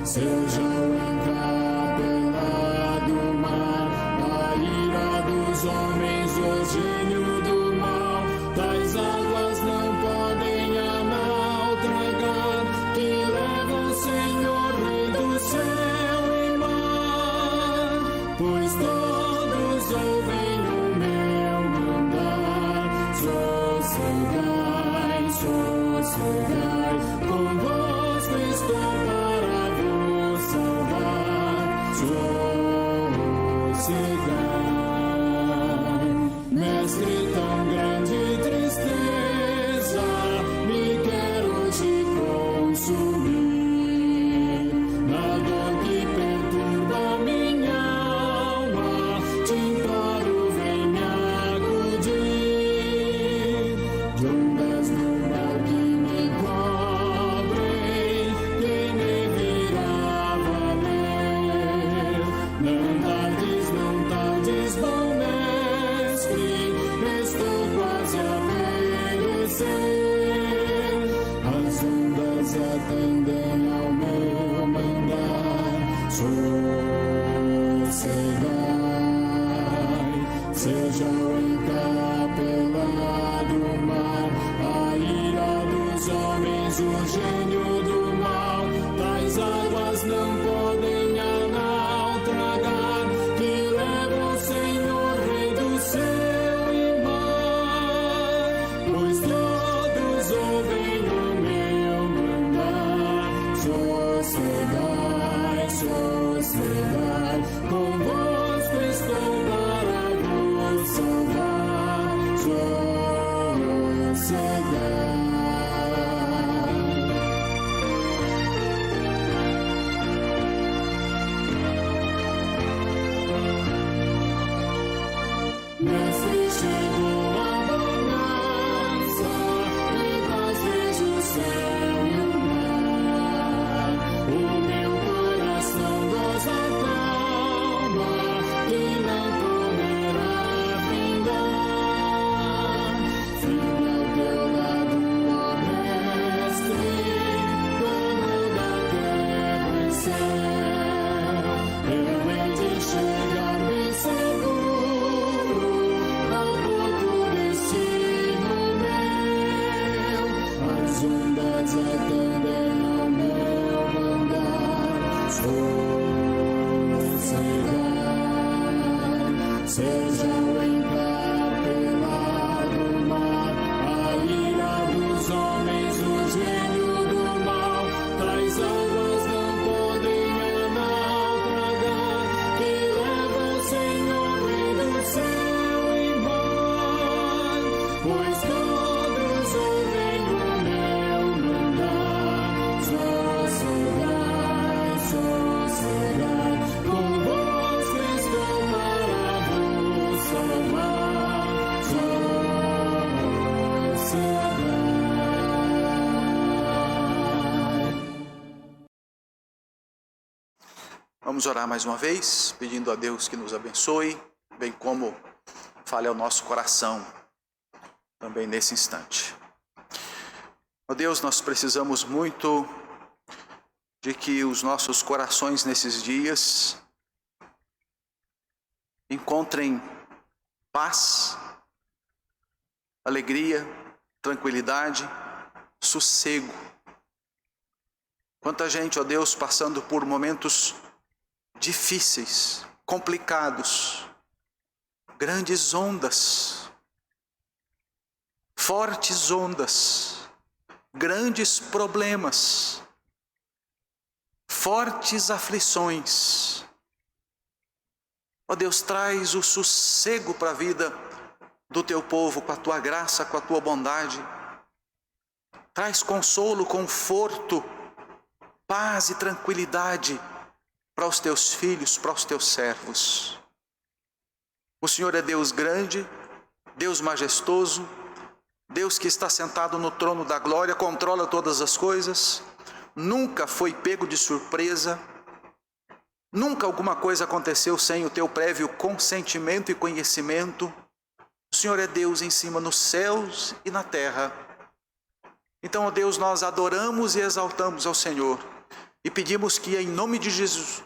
seja o encapelado mar, a ira dos homens, o gênio do mal, das águas não podem a mal tragar, que leva o Senhor, Rei do céu e mar, pois todos ouvem o meu mandar, sossegai, convosco estou para vos salvar, sossegai, mestre, tão grande tristeza me quer hoje consumir, na dor que perturba minha alma, te imploro, vem me acudir, de ondas no mar que me cobrem, quem me virá valer, não tardes, bom mestre, estou quase a perecer, as ondas atendem ao meu mandar, sossegai, seja o encapelado mar, a ira dos homens, o gênio do mal, das águas não podem a não tragar, que leva o Senhor, Rei do céu e mar, pois todos ouvem o meu mandar, sossegai, convosco estou para vos salvar, sossegai. Mestre, chegou a bonança, em paz vejo o céu e o mar, o meu coração goza calma, que não poderá findar, firme ao teu lado, ó mestre, dono da terra e céu, eu hei de chegar bem seguro ao porto destino meu, as ondas atendem ao meu mandar, sossegai, seja o encapelado mar, a ira dos homens, o gênio do mal, das águas não podem a não tragar, que leva o Senhor, Rei do céu e mar, pois todos ouvem o meu mandar, sossegai, convosco estou para vos salvar, sossegai. Vamos orar mais uma vez, pedindo a Deus que nos abençoe, bem como fale ao nosso coração também nesse instante. Ó Deus, nós precisamos muito de que os nossos corações nesses dias encontrem paz, alegria, tranquilidade, sossego. Quanta gente, ó Deus, passando por momentos difíceis, complicados, grandes ondas, fortes ondas, grandes problemas, fortes aflições. Ó Deus, traz o sossego para a vida do teu povo, com a tua graça, com a tua bondade. Traz consolo, conforto, paz e tranquilidade para os teus filhos, para os teus servos. O Senhor é Deus grande, Deus majestoso, Deus que está sentado no trono da glória, controla todas as coisas, nunca foi pego de surpresa, nunca alguma coisa aconteceu sem o teu prévio consentimento e conhecimento. O Senhor é Deus em cima nos céus e na terra. Então, ó Deus, nós adoramos e exaltamos ao Senhor e pedimos que em nome de Jesus,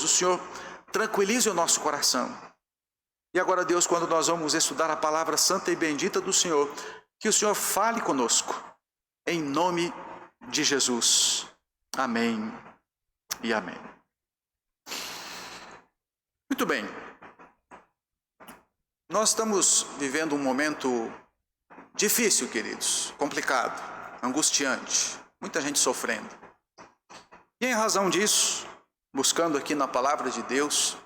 o Senhor tranquilize o nosso coração. E agora, Deus, quando nós vamos estudar a palavra santa e bendita do Senhor, que o Senhor fale conosco, em nome de Jesus. Amém e amém. Muito bem. Nós estamos vivendo um momento difícil, queridos, complicado, angustiante, muita gente sofrendo. E em razão disso, buscando aqui na palavra de Deus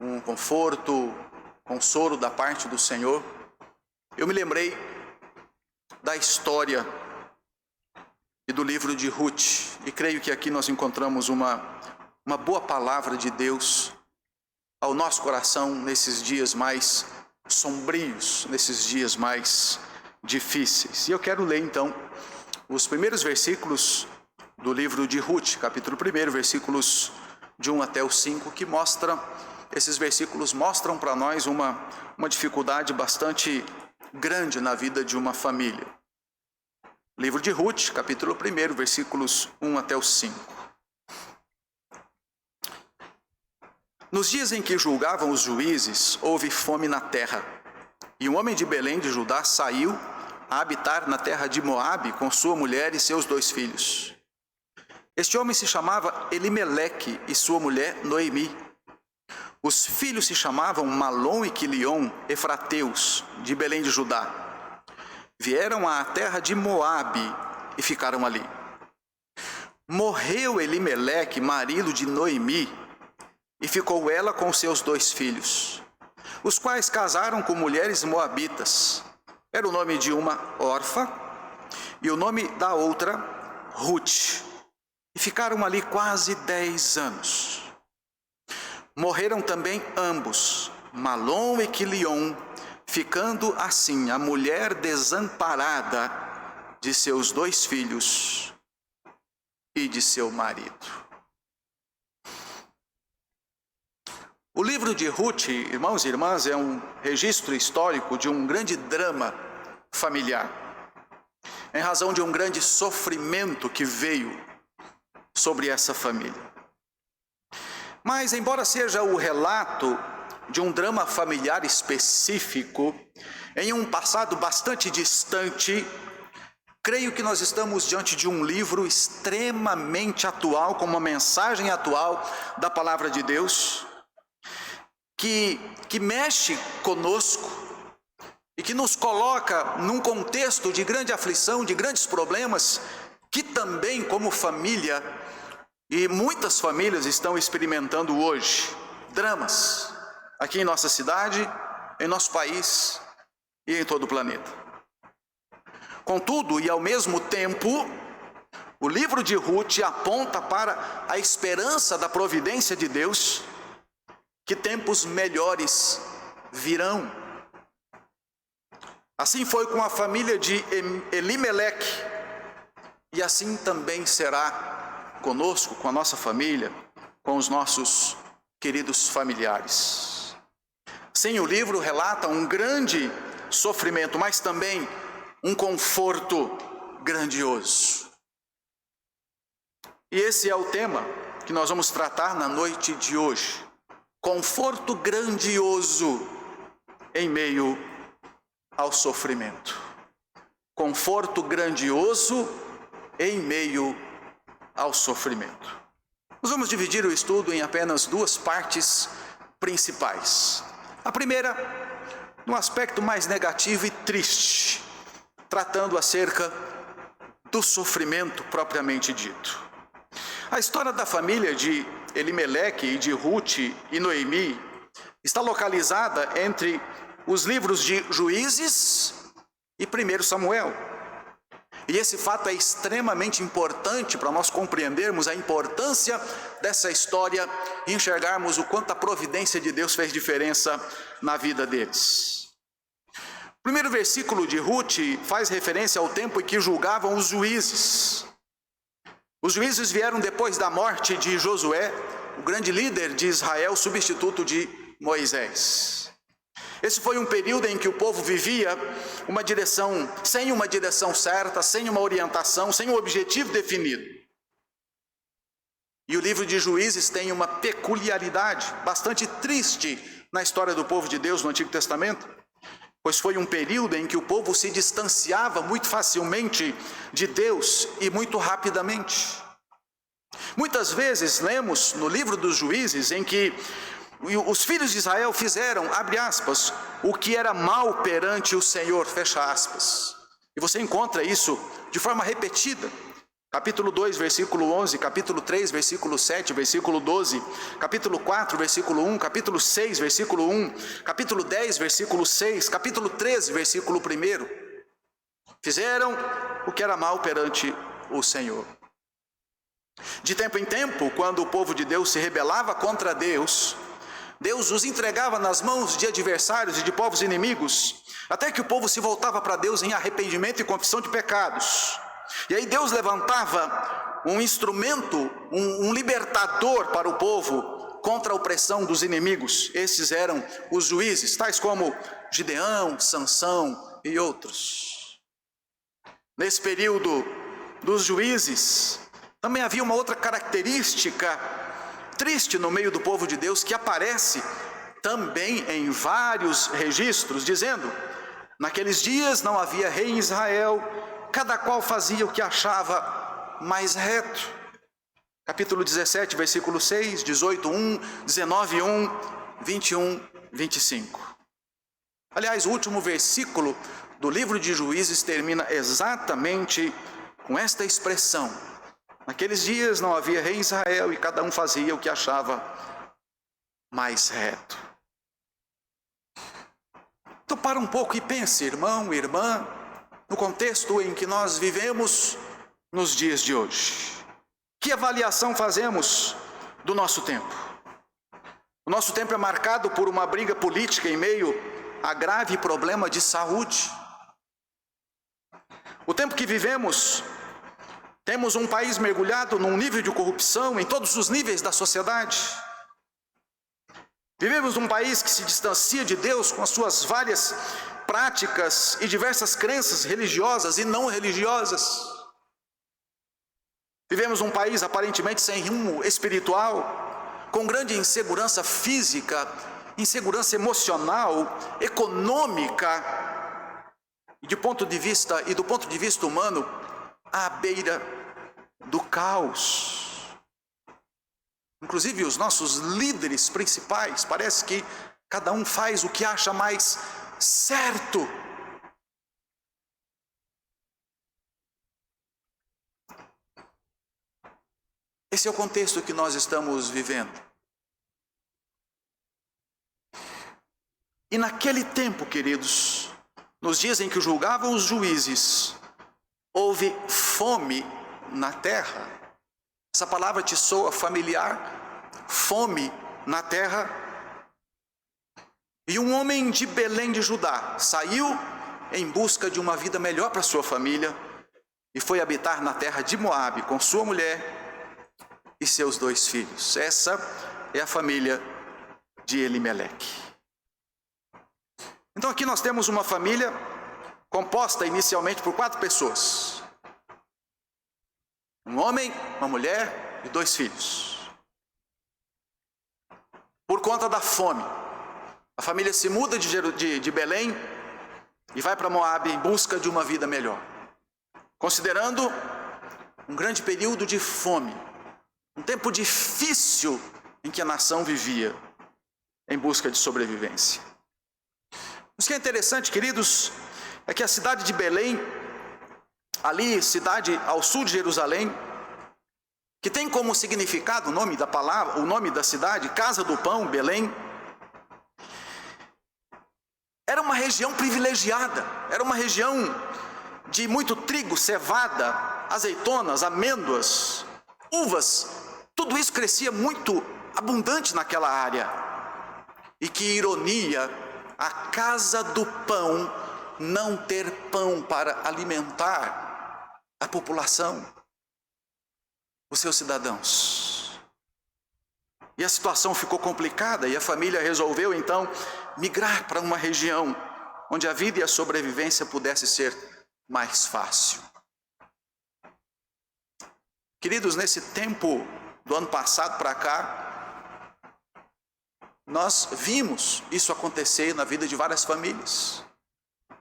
um conforto, consolo da parte do Senhor, eu me lembrei da história e do livro de Ruth, e creio que aqui nós encontramos uma boa palavra de Deus ao nosso coração nesses dias mais sombrios, nesses dias mais difíceis. E eu quero ler então os primeiros versículos do livro de Ruth, capítulo 1, versículos de 1 até o 5, que esses versículos mostram para nós uma dificuldade bastante grande na vida de uma família. Livro de Ruth, capítulo 1, versículos 1 até o 5. Nos dias em que julgavam os juízes, houve fome na terra, e um homem de Belém de Judá saiu a habitar na terra de Moabe com sua mulher e seus 2 filhos. Este homem se chamava Elimeleque e sua mulher Noemi. Os filhos se chamavam Malom e Quilion, efrateus, de Belém de Judá. Vieram à terra de Moabe e ficaram ali. Morreu Elimeleque, marido de Noemi, e ficou ela com seus 2 filhos, os quais casaram com mulheres moabitas. Era o nome de uma Orfa e o nome da outra Ruth. E ficaram ali quase 10 anos. Morreram também ambos, Malom e Quilion, ficando assim a mulher desamparada de seus 2 filhos e de seu marido. O livro de Ruth, irmãos e irmãs, é um registro histórico de um grande drama familiar, em razão de um grande sofrimento que veio sobre essa família. Mas, embora seja o relato de um drama familiar específico, em um passado bastante distante, creio que nós estamos diante de um livro extremamente atual, com uma mensagem atual da palavra de Deus, que mexe conosco e que nos coloca num contexto de grande aflição, de grandes problemas, que também como família, e muitas famílias estão experimentando hoje, dramas, aqui em nossa cidade, em nosso país e em todo o planeta. Contudo, e ao mesmo tempo, o livro de Ruth aponta para a esperança da providência de Deus, que tempos melhores virão. Assim foi com a família de Elimeleque, e assim também será conosco, com a nossa família, com os nossos queridos familiares. Sim, o livro relata um grande sofrimento, mas também um conforto grandioso. E esse é o tema que nós vamos tratar na noite de hoje. Conforto grandioso em meio ao sofrimento. Conforto grandioso em meio ao sofrimento. Nós vamos dividir o estudo em apenas 2 partes principais. A primeira, no aspecto mais negativo e triste, tratando acerca do sofrimento propriamente dito. A história da família de Elimeleque e de Ruth e Noemi está localizada entre os livros de Juízes e 1 Samuel. E esse fato é extremamente importante para nós compreendermos a importância dessa história e enxergarmos o quanto a providência de Deus fez diferença na vida deles. O primeiro versículo de Ruth faz referência ao tempo em que julgavam os juízes. Os juízes vieram depois da morte de Josué, o grande líder de Israel, substituto de Moisés. Esse foi um período em que o povo vivia sem uma direção certa, sem uma orientação, sem um objetivo definido. E o livro de Juízes tem uma peculiaridade bastante triste na história do povo de Deus no Antigo Testamento, pois foi um período em que o povo se distanciava muito facilmente de Deus e muito rapidamente. Muitas vezes lemos no livro dos Juízes em que os filhos de Israel fizeram, abre aspas, o que era mal perante o Senhor, fecha aspas. E você encontra isso de forma repetida. Capítulo 2, versículo 11, capítulo 3, versículo 7, versículo 12, capítulo 4, versículo 1, capítulo 6, versículo 1, capítulo 10, versículo 6, capítulo 13, versículo 1. Fizeram o que era mal perante o Senhor. De tempo em tempo, quando o povo de Deus se rebelava contra Deus, Deus os entregava nas mãos de adversários e de povos inimigos, até que o povo se voltava para Deus em arrependimento e confissão de pecados. E aí Deus levantava um instrumento, um libertador para o povo contra a opressão dos inimigos. Esses eram os juízes, tais como Gideão, Sansão e outros. Nesse período dos juízes, também havia uma outra característica triste no meio do povo de Deus, que aparece também em vários registros, dizendo: naqueles dias não havia rei em Israel, cada qual fazia o que achava mais reto. Capítulo 17, versículo 6, 18, 1, 19, 1, 21, 25. Aliás, o último versículo do livro de Juízes termina exatamente com esta expressão: naqueles dias não havia rei em Israel e cada um fazia o que achava mais reto. Então para um pouco e pense, irmão, irmã, no contexto em que nós vivemos nos dias de hoje. Que avaliação fazemos do nosso tempo? O nosso tempo é marcado por uma briga política em meio a grave problema de saúde. O tempo que vivemos, temos um país mergulhado num nível de corrupção em todos os níveis da sociedade. Vivemos num país que se distancia de Deus com as suas várias práticas e diversas crenças religiosas e não religiosas. Vivemos num país aparentemente sem rumo espiritual, com grande insegurança física, insegurança emocional, econômica, e do ponto de vista humano, à beira do caos. Inclusive os nossos líderes principais, parece que cada um faz o que acha mais certo. Esse é o contexto que nós estamos vivendo. E naquele tempo, queridos, nos dias em que julgavam os juízes, houve fome na terra. Essa palavra te soa familiar? Fome na terra. E um homem de Belém de Judá saiu em busca de uma vida melhor para sua família e foi habitar na terra de Moabe com sua mulher e seus 2 filhos. Essa é a família de Elimeleque. Então aqui nós temos uma família composta inicialmente por 4 pessoas. Um homem, uma mulher e 2 filhos. Por conta da fome, a família se muda de Belém e vai para Moabe em busca de uma vida melhor. Considerando um grande período de fome, um tempo difícil em que a nação vivia em busca de sobrevivência. O que é interessante, queridos, é que a cidade de Belém, ali, cidade ao sul de Jerusalém, que tem como significado o nome da cidade, Casa do Pão, Belém, era uma região privilegiada, era uma região de muito trigo, cevada, azeitonas, amêndoas, uvas, tudo isso crescia muito abundante naquela área. E que ironia, a Casa do Pão não ter pão para alimentar a população, os seus cidadãos. E a situação ficou complicada e a família resolveu então migrar para uma região onde a vida e a sobrevivência pudesse ser mais fácil. Queridos, nesse tempo do ano passado para cá, nós vimos isso acontecer na vida de várias famílias.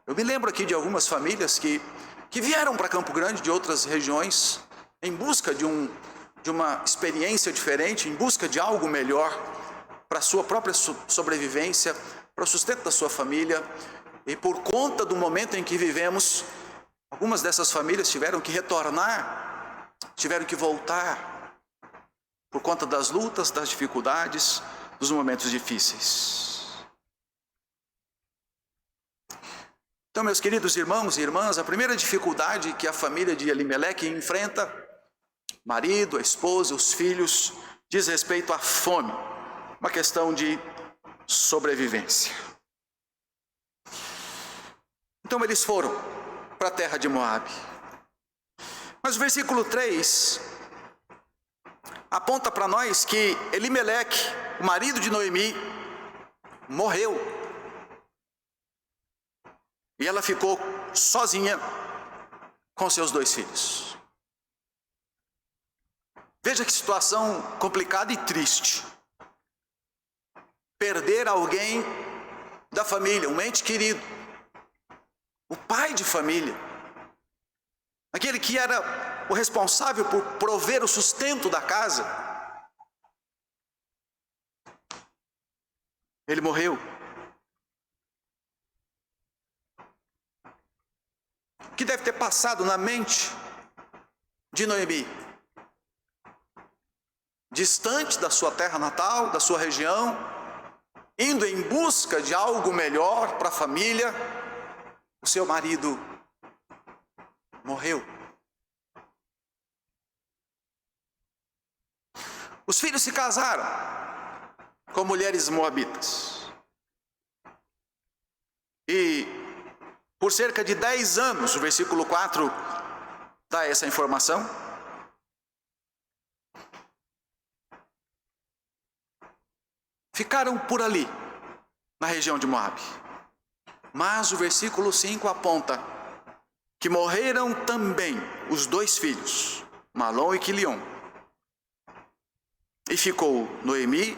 Eu me lembro aqui de algumas famílias que vieram para Campo Grande de outras regiões em busca de uma experiência diferente, em busca de algo melhor para a sua própria sobrevivência, para o sustento da sua família. E por conta do momento em que vivemos, algumas dessas famílias tiveram que retornar, tiveram que voltar, por conta das lutas, das dificuldades, dos momentos difíceis. Então, meus queridos irmãos e irmãs, a primeira dificuldade que a família de Elimeleque enfrenta, marido, a esposa, os filhos, diz respeito à fome, uma questão de sobrevivência. Então eles foram para a terra de Moabe. Mas o versículo 3 aponta para nós que Elimeleque, o marido de Noemi, morreu. E ela ficou sozinha com seus 2 filhos. Veja que situação complicada e triste. Perder alguém da família, um ente querido, o pai de família, aquele que era o responsável por prover o sustento da casa. Ele morreu. O que deve ter passado na mente de Noemi? Distante da sua terra natal, da sua região, indo em busca de algo melhor para a família, o seu marido morreu. Os filhos se casaram com mulheres moabitas. E por cerca de 10 anos, o versículo 4 dá essa informação. Ficaram por ali, na região de Moabe. Mas o versículo 5 aponta que morreram também os 2 filhos, Malom e Quilion. E ficou Noemi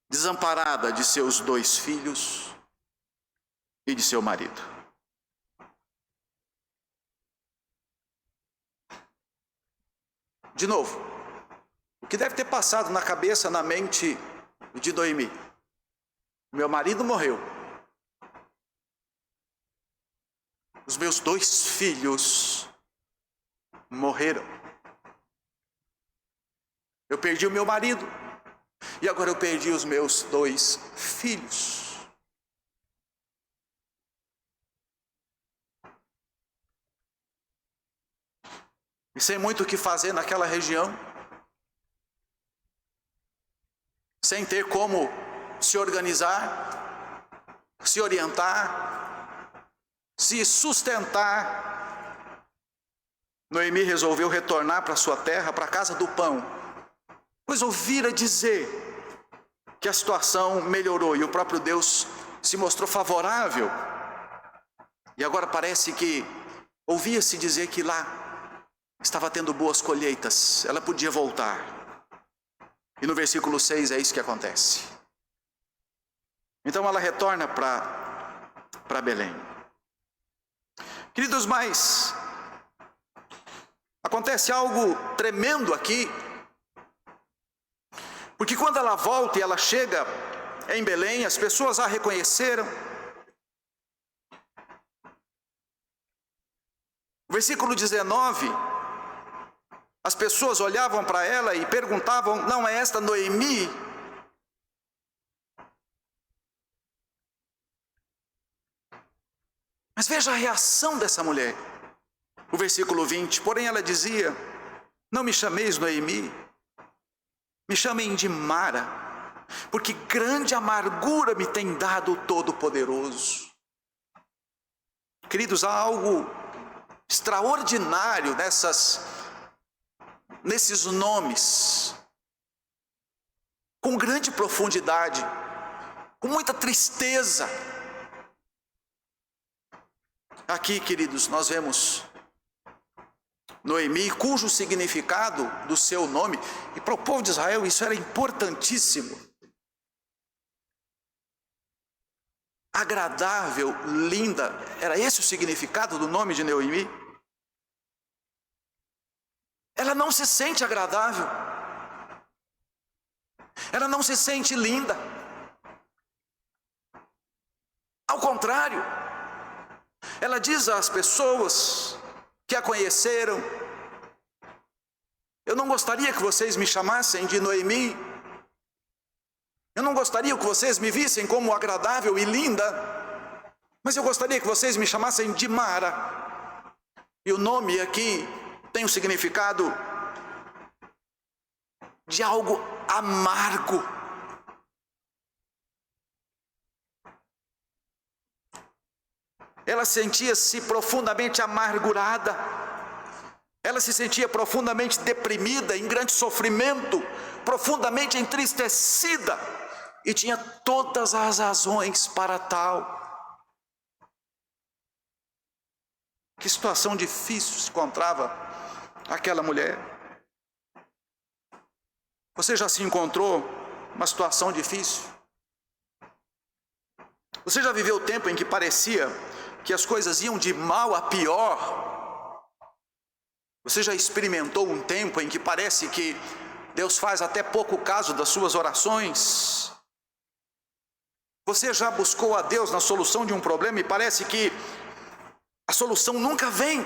desamparada de seus 2 filhos e de seu marido. De novo, o que deve ter passado na cabeça, na mente de Noemi? Meu marido morreu. Os meus 2 filhos morreram. Eu perdi o meu marido e agora eu perdi os meus 2 filhos. E sem muito o que fazer naquela região, sem ter como se organizar, se orientar, se sustentar, Noemi resolveu retornar para sua terra, para a casa do pão, pois ouvira dizer que a situação melhorou e o próprio Deus se mostrou favorável. E agora parece que ouvia-se dizer que lá estava tendo boas colheitas, ela podia voltar. E no versículo 6 é isso que acontece. Então ela retorna para Belém. Queridos, mas acontece algo tremendo aqui, porque quando ela volta e ela chega em Belém, as pessoas a reconheceram. O versículo 19, as pessoas olhavam para ela e perguntavam: não é esta Noemi? Mas veja a reação dessa mulher. O versículo 20, porém ela dizia: não me chameis Noemi, me chamem de Mara, porque grande amargura me tem dado o Todo-Poderoso. Queridos, há algo extraordinário nesses nomes, com grande profundidade, com muita tristeza. Aqui, queridos, nós vemos Noemi, cujo significado do seu nome, e para o povo de Israel isso era importantíssimo. Agradável, linda, era esse o significado do nome de Noemi? Ela não se sente agradável, ela não se sente linda, ao contrário, ela diz às pessoas que a conheceram: eu não gostaria que vocês me chamassem de Noemi, eu não gostaria que vocês me vissem como agradável e linda, mas eu gostaria que vocês me chamassem de Mara. E o nome aqui tem o significado de algo amargo. Ela sentia-se profundamente amargurada, ela se sentia profundamente deprimida, em grande sofrimento, profundamente entristecida, e tinha todas as razões para tal. Que situação difícil se encontrava aquela mulher. Você já se encontrou numa situação difícil? Você já viveu o tempo em que parecia que as coisas iam de mal a pior? Você já experimentou um tempo em que parece que Deus faz até pouco caso das suas orações? Você já buscou a Deus na solução de um problema e parece que a solução nunca vem?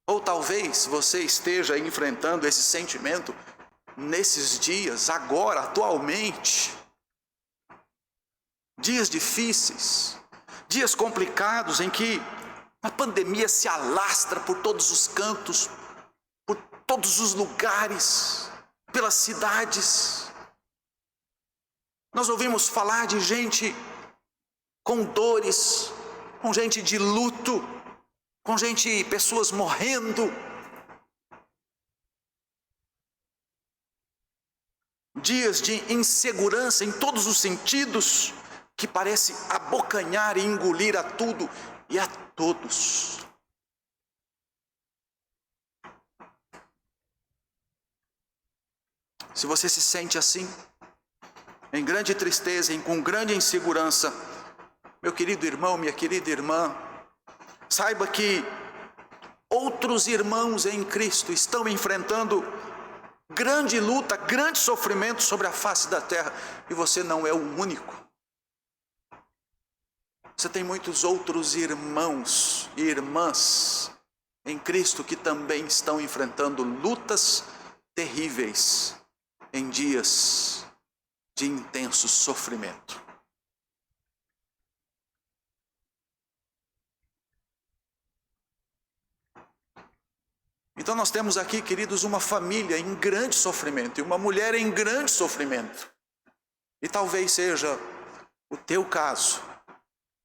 Ou talvez você esteja enfrentando esse sentimento nesses dias, agora, atualmente. Dias difíceis, dias complicados em que a pandemia se alastra por todos os cantos, por todos os lugares, pelas cidades. Nós ouvimos falar de gente com dores, com gente de luto, com pessoas morrendo. Dias de insegurança em todos os sentidos, que parece abocanhar e engolir a tudo e a todos. Se você se sente assim, em grande tristeza e com grande insegurança, meu querido irmão, minha querida irmã, saiba que outros irmãos em Cristo estão enfrentando grande luta, grande sofrimento sobre a face da terra, e você não é o único. Você tem muitos outros irmãos e irmãs em Cristo que também estão enfrentando lutas terríveis em dias de intenso sofrimento. Então nós temos aqui, queridos, uma família em grande sofrimento e uma mulher em grande sofrimento. E talvez seja o teu caso,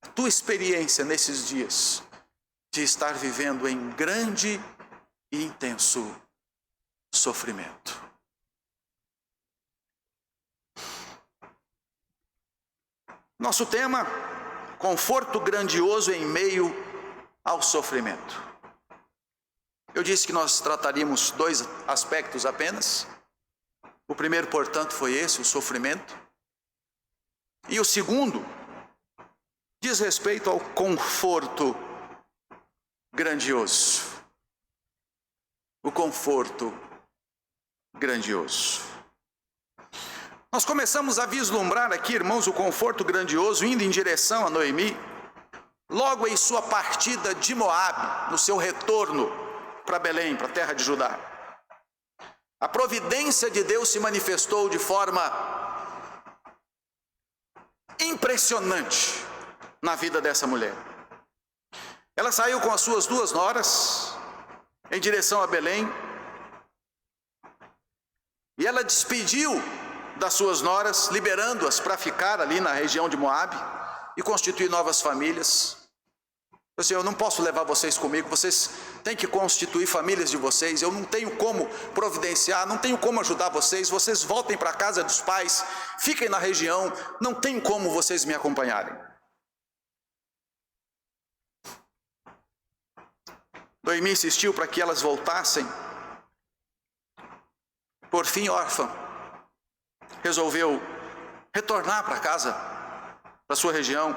a tua experiência nesses dias de estar vivendo em grande e intenso sofrimento. Nosso tema: conforto grandioso em meio ao sofrimento. Eu disse que nós trataríamos dois aspectos apenas. O primeiro, portanto, foi esse, o sofrimento. E o segundo diz respeito ao conforto grandioso. O conforto grandioso. Nós começamos a vislumbrar aqui, irmãos, o conforto grandioso indo em direção a Noemi, logo em sua partida de Moabe, no seu retorno para Belém, para a terra de Judá. A providência de Deus se manifestou de forma impressionante na vida dessa mulher. Ela saiu com as suas 2 noras em direção a Belém, e ela despediu das suas noras, liberando-as para ficar ali na região de Moabe e constituir novas famílias. Assim, eu não posso levar vocês comigo, vocês têm que constituir famílias de vocês, eu não tenho como providenciar, não tenho como ajudar vocês, vocês voltem para a casa dos pais, fiquem na região, não tem como vocês me acompanharem. Noemi insistiu para que elas voltassem. Por fim, órfã, resolveu retornar para casa, para sua região,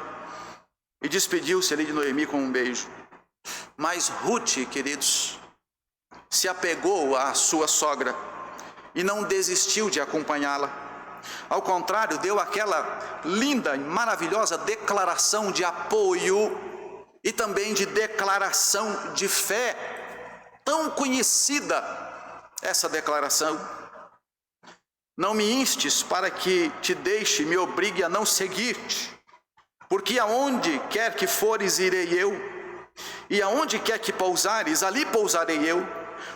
e despediu-se ali de Noemi com um beijo. Mas Ruth, queridos, se apegou à sua sogra e não desistiu de acompanhá-la. Ao contrário, deu aquela linda e maravilhosa declaração de apoio e também de declaração de fé, tão conhecida essa declaração. Não me instes para que te deixe, me obrigue a não seguir-te, porque aonde quer que fores, irei eu, e aonde quer que pousares, ali pousarei eu.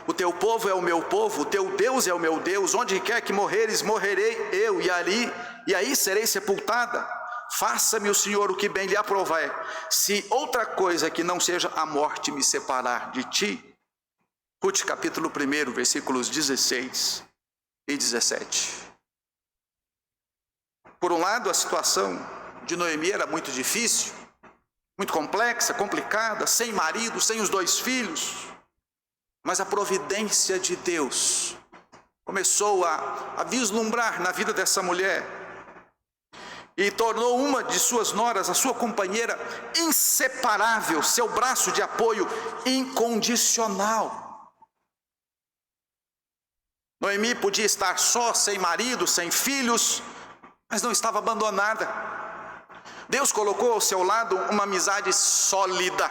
O teu povo é o meu povo, o teu Deus é o meu Deus. Onde quer que morreres, morrerei eu, e aí serei sepultada. Faça-me o Senhor o que bem lhe aprouver, se outra coisa que não seja a morte me separar de ti. Ruth capítulo 1, versículos 16 e 17. Por um lado, a situação de Noemi era muito difícil, muito complexa, complicada, sem marido, sem os 2 filhos. Mas a providência de Deus começou a vislumbrar na vida dessa mulher e tornou uma de suas noras a sua companheira inseparável, seu braço de apoio incondicional. Noemi podia estar só, sem marido, sem filhos, mas não estava abandonada. Deus colocou ao seu lado uma amizade sólida,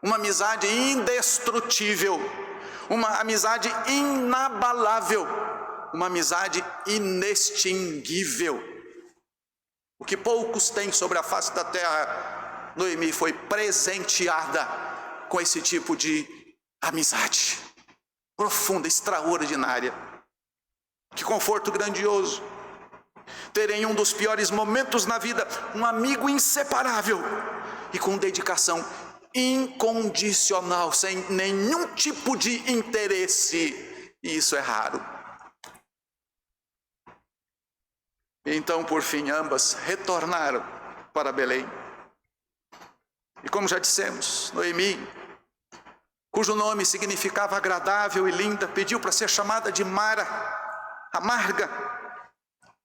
uma amizade indestrutível, uma amizade inabalável, uma amizade inextinguível. O que poucos têm sobre a face da terra, Noemi foi presenteada com esse tipo de amizade profunda, extraordinária. Que conforto grandioso ter em um dos piores momentos na vida um amigo inseparável e com dedicação incondicional, sem nenhum tipo de interesse, e isso é raro. Então, por fim, ambas retornaram para Belém. E como já dissemos, Noemi, cujo nome significava agradável e linda, pediu para ser chamada de Mara, amarga,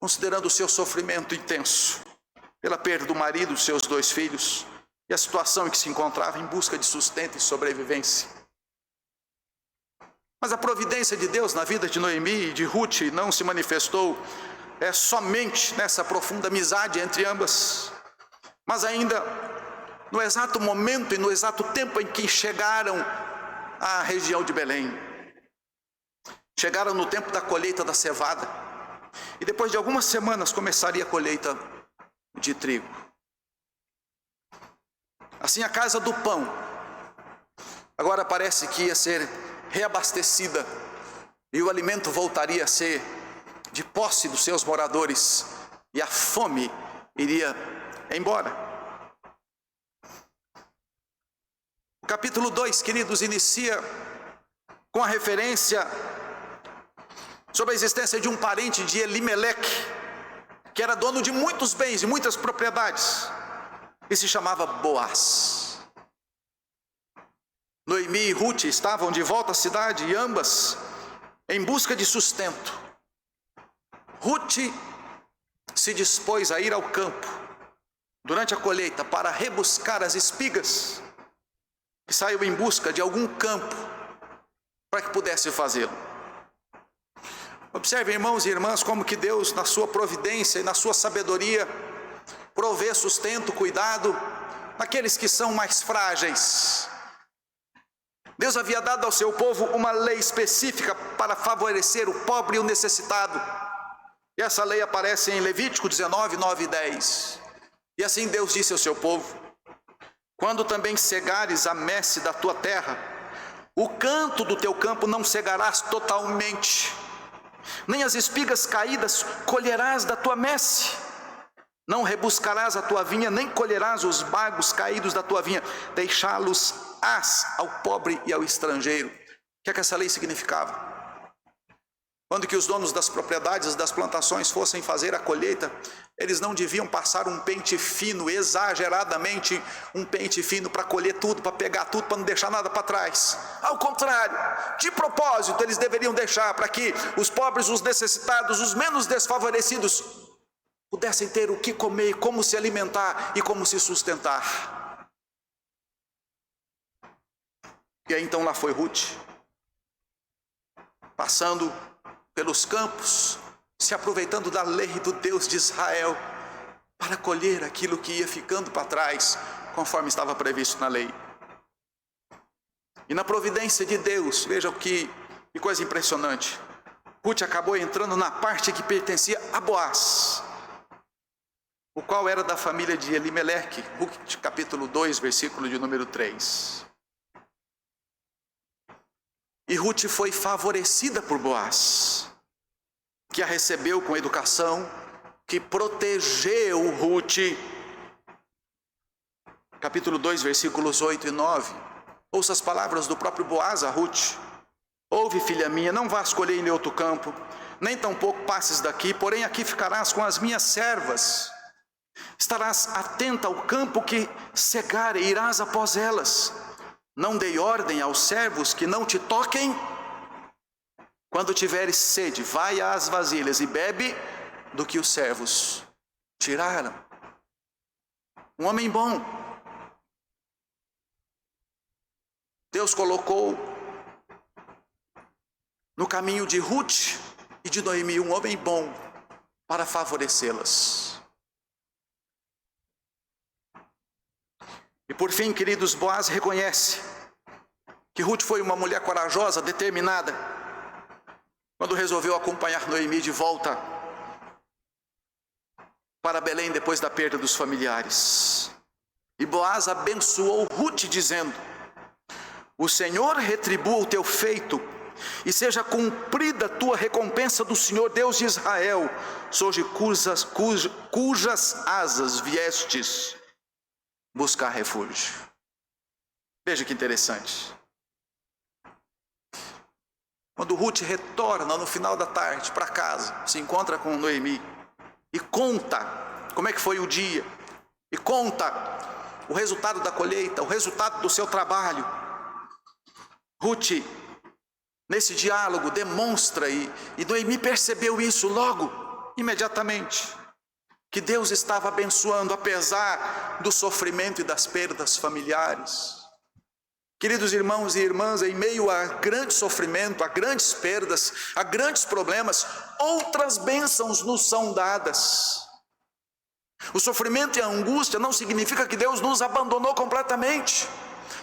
considerando o seu sofrimento intenso pela perda do marido, dos seus 2 filhos, e a situação em que se encontrava em busca de sustento e sobrevivência. Mas a providência de Deus na vida de Noemi e de Ruth não se manifestou somente nessa profunda amizade entre ambas, mas ainda no exato momento e no exato tempo em que chegaram à região de Belém. Chegaram no tempo da colheita da cevada, e depois de algumas semanas começaria a colheita de trigo. Assim, a casa do pão agora parece que ia ser reabastecida, e o alimento voltaria a ser de posse dos seus moradores, e a fome iria embora. O capítulo 2, queridos, inicia com a referência sobre a existência de um parente de Elimeleque, que era dono de muitos bens e muitas propriedades, e se chamava Boaz. Noemi e Ruth estavam de volta à cidade, e ambas em busca de sustento. Ruth se dispôs a ir ao campo durante a colheita para rebuscar as espigas, e saiu em busca de algum campo para que pudesse fazê-lo. Observe, irmãos e irmãs, como que Deus, na sua providência e na sua sabedoria, provê sustento, cuidado naqueles que são mais frágeis. Deus havia dado ao seu povo uma lei específica para favorecer o pobre e o necessitado. E essa lei aparece em Levítico 19, 9 e 10. E assim Deus disse ao seu povo: quando também cegares a messe da tua terra, o canto do teu campo não cegarás totalmente, nem as espigas caídas colherás da tua messe. Não rebuscarás a tua vinha, nem colherás os bagos caídos da tua vinha. Deixá-los-ás ao pobre e ao estrangeiro. O que é que essa lei significava? Quando que os donos das propriedades, das plantações fossem fazer a colheita, eles não deviam passar um pente fino, exageradamente um pente fino para colher tudo, para pegar tudo, para não deixar nada para trás. Ao contrário, de propósito, eles deveriam deixar para que os pobres, os necessitados, os menos desfavorecidos pudessem ter o que comer, como se alimentar e como se sustentar. E aí então lá foi Ruth, passando pelos campos, se aproveitando da lei do Deus de Israel, para colher aquilo que ia ficando para trás, conforme estava previsto na lei. E na providência de Deus, veja que coisa impressionante, Ruth acabou entrando na parte que pertencia a Boaz, o qual era da família de Elimeleque. Ruth capítulo 2, versículo de número 3. E Ruth foi favorecida por Boaz, que a recebeu com educação, que protegeu Ruth. Capítulo 2, versículos 8 e 9. Ouça as palavras do próprio Boaz a Ruth. Ouve, filha minha, não vás colher em outro campo, nem tampouco passes daqui, porém aqui ficarás com as minhas servas. Estarás atenta ao campo que cegar e irás após elas. Não dei ordem aos servos que não te toquem. Quando tiveres sede, vai às vasilhas e bebe do que os servos tiraram. Um homem bom. Deus colocou no caminho de Ruth e de Noemi um homem bom para favorecê-las. E por fim, queridos, Boaz reconhece que Ruth foi uma mulher corajosa, determinada, quando resolveu acompanhar Noemi de volta para Belém depois da perda dos familiares. E Boaz abençoou Ruth dizendo: o Senhor retribua o teu feito e seja cumprida a tua recompensa do Senhor Deus de Israel, sob cujas asas viestes buscar refúgio. Veja que interessante. Quando Ruth retorna no final da tarde para casa, se encontra com Noemi e conta como é que foi o dia, e conta o resultado da colheita, o resultado do seu trabalho. Ruth, nesse diálogo, demonstra, e Noemi percebeu isso logo, imediatamente, que Deus estava abençoando apesar do sofrimento e das perdas familiares. Queridos irmãos e irmãs, em meio a grande sofrimento, a grandes perdas, a grandes problemas, outras bênçãos nos são dadas. O sofrimento e a angústia não significa que Deus nos abandonou completamente.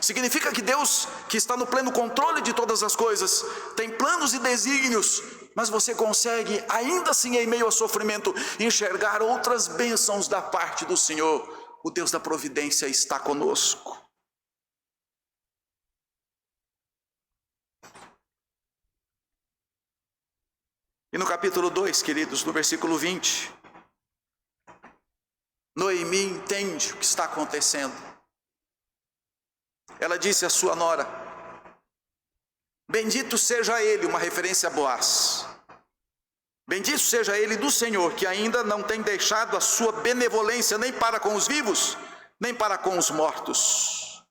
Significa que Deus, que está no pleno controle de todas as coisas, tem planos e desígnios, mas você consegue, ainda assim em meio ao sofrimento, enxergar outras bênçãos da parte do Senhor. O Deus da providência está conosco. E no capítulo 2, queridos, no versículo 20, Noemi entende o que está acontecendo. Ela disse à sua nora: bendito seja ele, uma referência a Boaz. Bendito seja ele do Senhor, que ainda não tem deixado a sua benevolência nem para com os vivos, nem para com os mortos.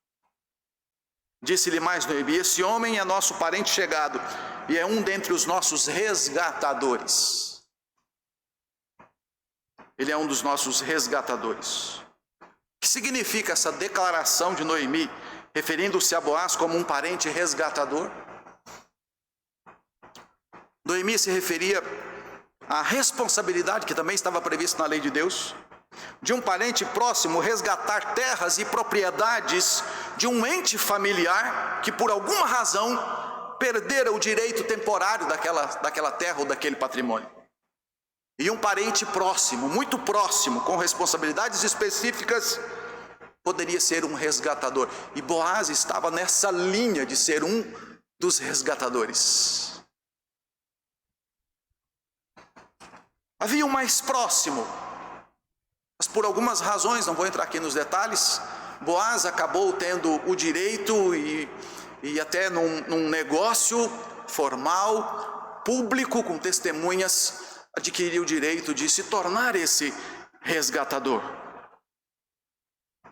Disse-lhe mais Noemi: esse homem é nosso parente chegado e é um dentre os nossos resgatadores. Ele é um dos nossos resgatadores. O que significa essa declaração de Noemi, referindo-se a Boaz como um parente resgatador? Noemi se referia à responsabilidade, que também estava prevista na lei de Deus, de um parente próximo resgatar terras e propriedades de um ente familiar que por alguma razão perdera o direito temporário daquela terra ou daquele patrimônio. E um parente próximo, muito próximo, com responsabilidades específicas, poderia ser um resgatador. E Boaz estava nessa linha de ser um dos resgatadores. Havia um mais próximo, Mas por algumas razões, não vou entrar aqui nos detalhes, Boaz acabou tendo o direito e até num negócio formal, público, com testemunhas, adquiriu o direito de se tornar esse resgatador.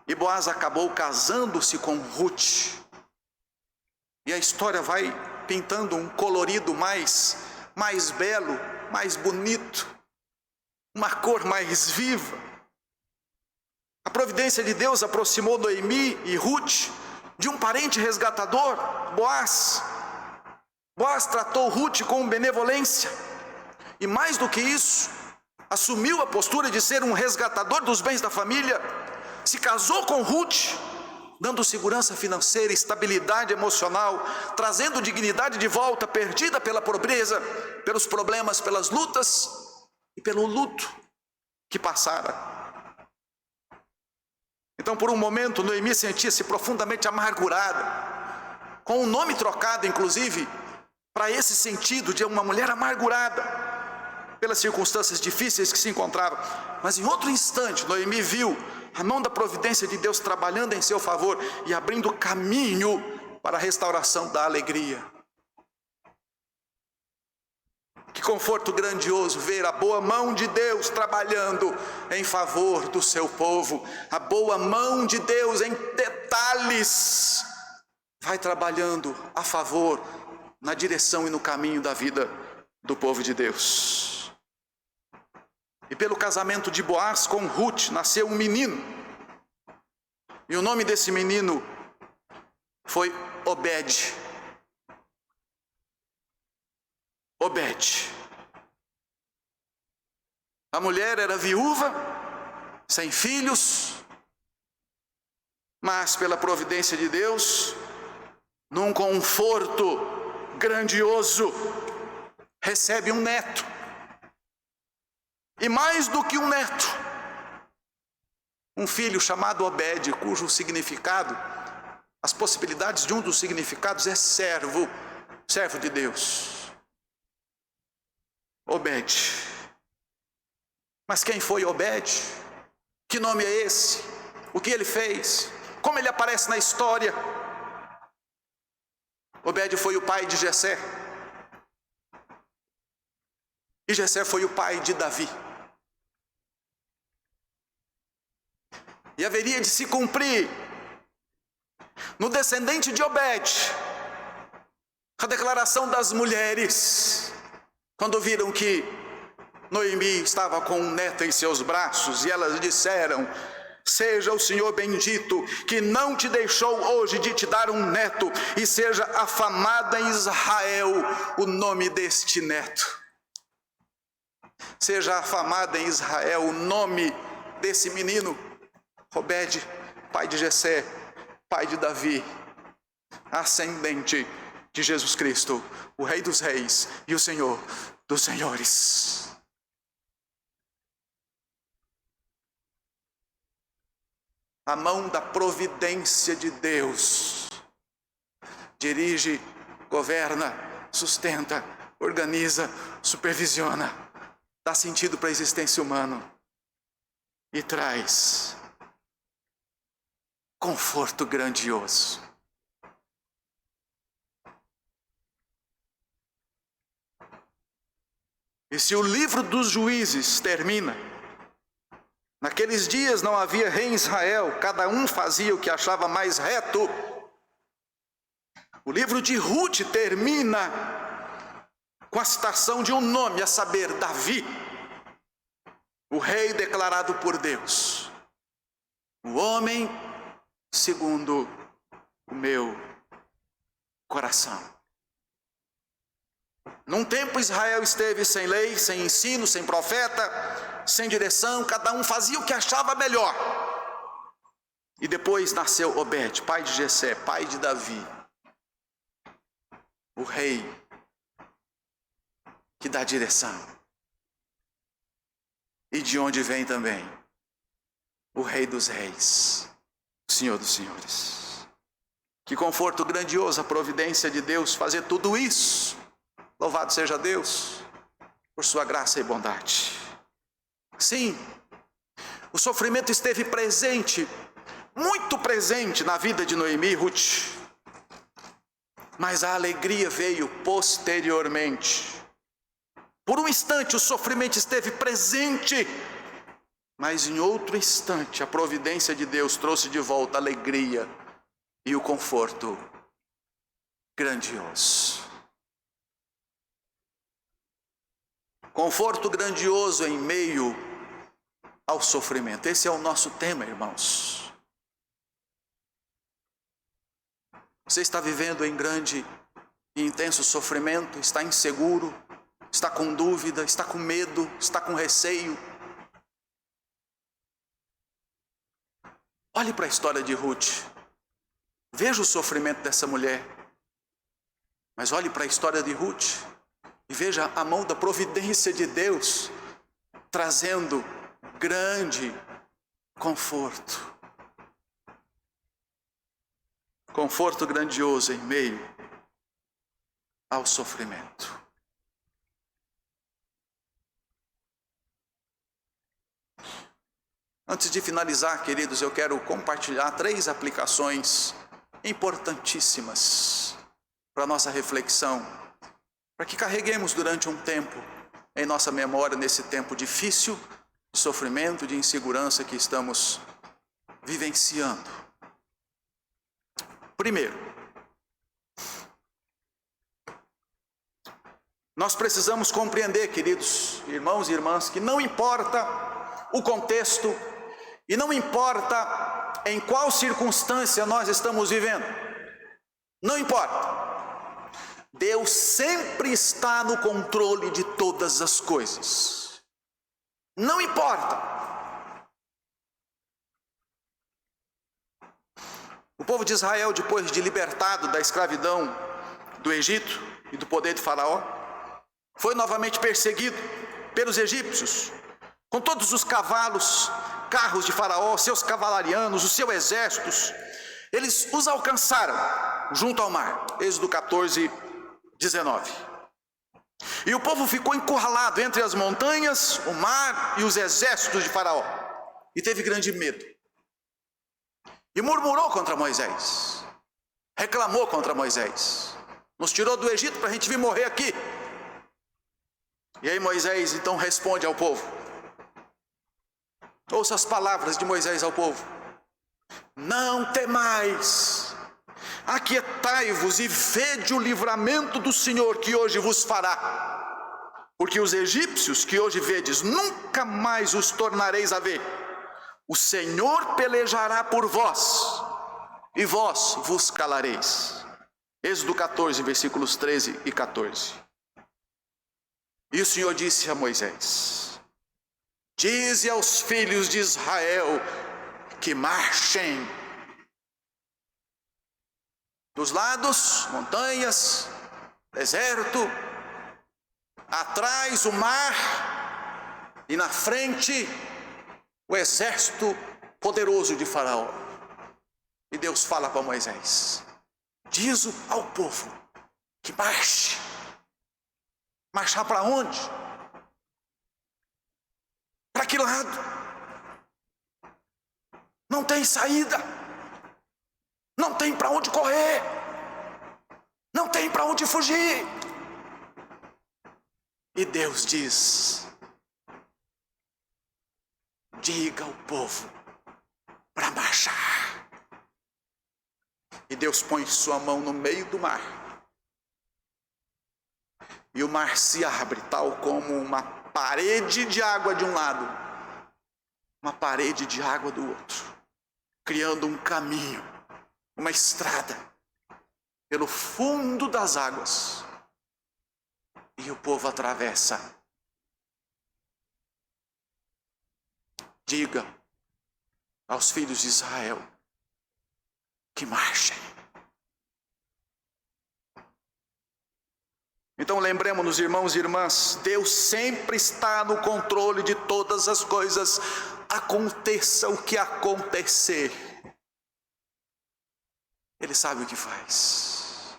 E Boaz acabou casando-se com Ruth. E a história vai pintando um colorido mais belo, mais bonito, uma cor mais viva. A providência de Deus aproximou Noemi e Ruth de um parente resgatador, Boaz. Boaz tratou Ruth com benevolência e, mais do que isso, assumiu a postura de ser um resgatador dos bens da família. Se casou com Ruth, dando segurança financeira, estabilidade emocional, trazendo dignidade de volta, perdida pela pobreza, pelos problemas, pelas lutas e pelo luto que passara. Então, por um momento, Noemi sentia-se profundamente amargurada, com o nome trocado, inclusive, para esse sentido de uma mulher amargurada, pelas circunstâncias difíceis que se encontrava. Mas em outro instante, Noemi viu a mão da providência de Deus trabalhando em seu favor e abrindo caminho para a restauração da alegria. Que conforto grandioso ver a boa mão de Deus trabalhando em favor do seu povo. A boa mão de Deus em detalhes vai trabalhando a favor, na direção e no caminho da vida do povo de Deus. E pelo casamento de Boaz com Ruth nasceu um menino. E o nome desse menino foi Obed. Obed. A mulher era viúva, sem filhos, mas pela providência de Deus, num conforto grandioso, recebe um neto. E mais do que um neto, um filho chamado Obed, cujo significado, as possibilidades de um dos significados é servo de Deus. Obed. Mas quem foi Obed? Que nome é esse? O que ele fez? Como ele aparece na história? Obed foi o pai de Jessé. E Jessé foi o pai de Davi. E haveria de se cumprir no descendente de Obed a declaração das mulheres, quando viram que Noemi estava com um neto em seus braços, e elas disseram: seja o Senhor bendito, que não te deixou hoje de te dar um neto, e seja afamada em Israel o nome deste neto. Seja afamada em Israel o nome desse menino, Obed, pai de Jessé, pai de Davi, ascendente de Jesus Cristo, o Rei dos Reis e o Senhor dos Senhores. A mão da providência de Deus dirige, governa, sustenta, organiza, supervisiona, dá sentido para a existência humana e traz conforto grandioso. E se o livro dos Juízes termina: naqueles dias não havia rei em Israel, cada um fazia o que achava mais reto, o livro de Ruth termina com a citação de um nome, a saber, Davi, o rei declarado por Deus, o homem segundo o meu coração. Num tempo Israel esteve sem lei, sem ensino, sem profeta, sem direção, cada um fazia o que achava melhor. E depois nasceu Obed, pai de Jessé, pai de Davi, o rei que dá direção. E de onde vem também o Rei dos Reis, o Senhor dos Senhores. Que conforto grandioso a providência de Deus fazer tudo isso. Louvado seja Deus por sua graça e bondade. Sim, O sofrimento esteve presente, muito presente na vida de Noemi e Ruth. Mas a alegria veio posteriormente. Por um instante o sofrimento esteve presente, mas em outro instante a providência de Deus trouxe de volta a alegria e o conforto grandioso. Conforto grandioso em meio ao sofrimento. Esse é o nosso tema, irmãos. Você está vivendo em grande e intenso sofrimento, está inseguro, está com dúvida, está com medo, está com receio. Olhe para a história de Ruth. Veja o sofrimento dessa mulher. Mas olhe para a história de Ruth e veja a mão da providência de Deus trazendo grande conforto. Conforto grandioso em meio ao sofrimento. Antes de finalizar, queridos, eu quero compartilhar 3 aplicações importantíssimas para a nossa reflexão, para que carreguemos durante um tempo em nossa memória nesse tempo difícil, de sofrimento, de insegurança que estamos vivenciando. Primeiro, nós precisamos compreender, queridos irmãos e irmãs, que não importa o contexto e não importa em qual circunstância nós estamos vivendo, não importa, Deus sempre está no controle de todas as coisas, não importa. O povo de Israel, depois de libertado da escravidão do Egito e do poder de Faraó, foi novamente perseguido pelos egípcios, com todos os cavalos, carros de Faraó, seus cavalarianos, os seus exércitos. Eles os alcançaram junto ao mar. Êxodo 14, 19. E o povo ficou encurralado entre as montanhas, o mar e os exércitos de Faraó, e teve grande medo. E murmurou contra Moisés, reclamou contra Moisés. Nos tirou do Egito para a gente vir morrer aqui. E aí Moisés então responde ao povo. Ouça as palavras de Moisés ao povo. Não temais, aquietai-vos e vede o livramento do Senhor que hoje vos fará. Porque os egípcios que hoje vedes, nunca mais os tornareis a ver. O Senhor pelejará por vós, e vós vos calareis. Êxodo 14, versículos 13 e 14. E o Senhor disse a Moisés: dize aos filhos de Israel que marchem. Dos lados, montanhas, deserto, atrás o mar, e na frente o exército poderoso de Faraó. E Deus fala para Moisés: diz ao povo que marche. Marchar para onde? Para que lado? Não tem saída. Não tem para onde correr. Não tem para onde fugir. E Deus diz: diga ao povo para marchar. E Deus põe sua mão no meio do mar. E o mar se abre tal como uma parede de água de um lado, uma parede de água do outro, criando um caminho, uma estrada pelo fundo das águas. E o povo atravessa. Diga aos filhos de Israel que marchem. Então lembremos-nos, irmãos e irmãs, Deus sempre está no controle de todas as coisas, aconteça o que acontecer. Ele sabe o que faz.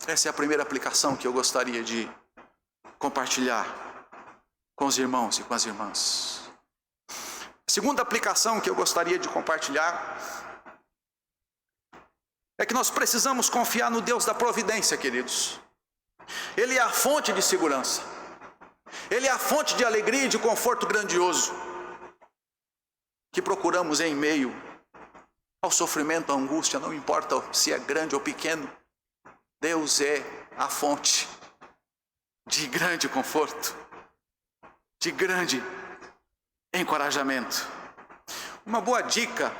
Essa é a primeira aplicação que eu gostaria de compartilhar com os irmãos e com as irmãs. Segunda aplicação que eu gostaria de compartilhar é que nós precisamos confiar no Deus da providência, queridos. Ele é a fonte de segurança. Ele é a fonte de alegria e de conforto grandioso que procuramos em meio ao sofrimento, à angústia, não importa se é grande ou pequeno. Deus é a fonte de grande conforto, de grande encorajamento. Uma boa dica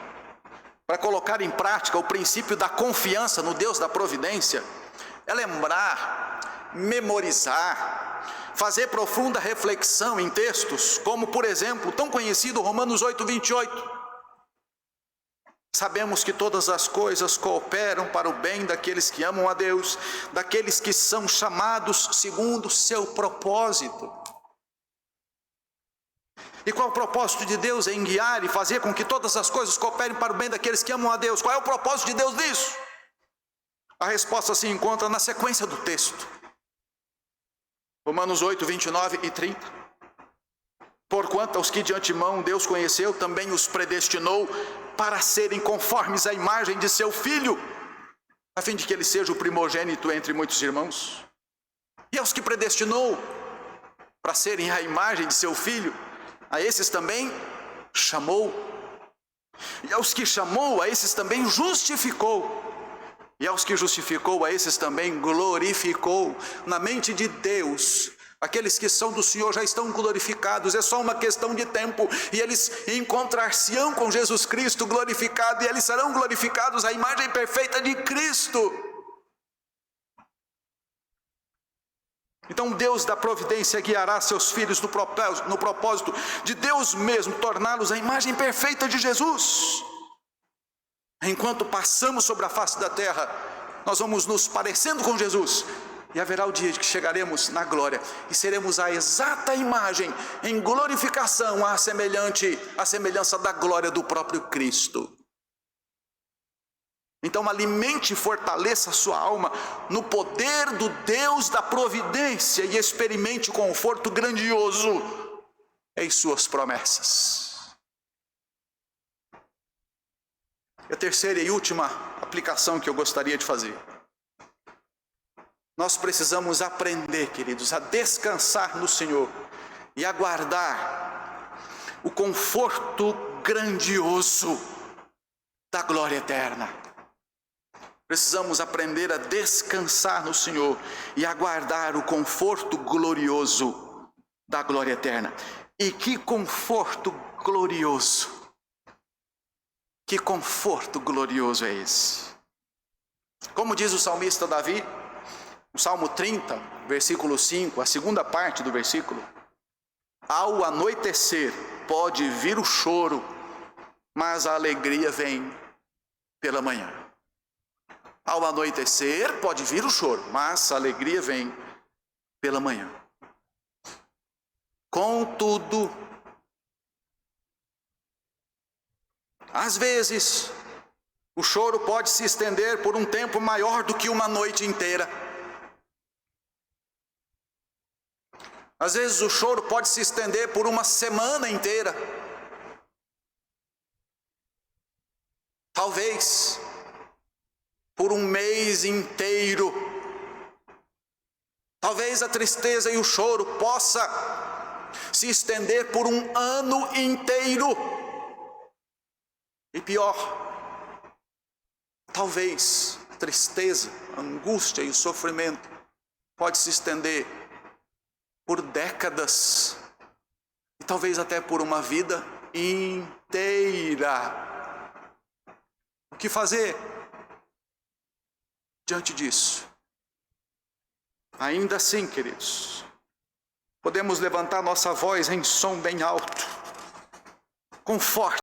para colocar em prática o princípio da confiança no Deus da providência é lembrar, memorizar, fazer profunda reflexão em textos, como por exemplo, o tão conhecido Romanos 8:28. Sabemos que todas as coisas cooperam para o bem daqueles que amam a Deus, daqueles que são chamados segundo o seu propósito. E qual é o propósito de Deus? É em guiar e fazer com que todas as coisas cooperem para o bem daqueles que amam a Deus. Qual é o propósito de Deus nisso? A resposta se encontra na sequência do texto. Romanos 8:29 e 30. Porquanto aos que de antemão Deus conheceu, também os predestinou para serem conformes à imagem de seu Filho, a fim de que ele seja o primogênito entre muitos irmãos. E aos que predestinou para serem a imagem de seu Filho, a esses também chamou. E aos que chamou, a esses também justificou. E aos que justificou, a esses também glorificou. Na mente de Deus, aqueles que são do Senhor já estão glorificados, é só uma questão de tempo, e eles encontrar-se-ão com Jesus Cristo glorificado, e eles serão glorificados à imagem perfeita de Cristo. Então Deus da providência guiará seus filhos no propósito de Deus mesmo torná-los a imagem perfeita de Jesus. Enquanto passamos sobre a face da terra, nós vamos nos parecendo com Jesus, e haverá o dia de que chegaremos na glória e seremos a exata imagem em glorificação, à semelhança da glória do próprio Cristo. Então alimente e fortaleça a sua alma no poder do Deus da providência e experimente o conforto grandioso em suas promessas. E a terceira e última aplicação que eu gostaria de fazer. Nós precisamos aprender, queridos, a descansar no Senhor e aguardar o conforto grandioso da glória eterna. Precisamos aprender a descansar no Senhor e aguardar o conforto glorioso da glória eterna. E que conforto glorioso! Que conforto glorioso é esse? Como diz o salmista Davi, no Salmo 30, versículo 5, a segunda parte do versículo: ao anoitecer pode vir o choro, mas a alegria vem pela manhã. Ao anoitecer pode vir o choro, mas a alegria vem pela manhã. Contudo, às vezes, o choro pode se estender por um tempo maior do que uma noite inteira. Às vezes o choro pode se estender por uma semana inteira. Talvez por um mês inteiro. Talvez a tristeza e o choro possa se estender por um ano inteiro. E pior, talvez a tristeza, a angústia e o sofrimento pode se estender por décadas, e talvez até por uma vida inteira. O que fazer diante disso? Ainda assim, queridos, podemos levantar nossa voz em som bem alto, com forte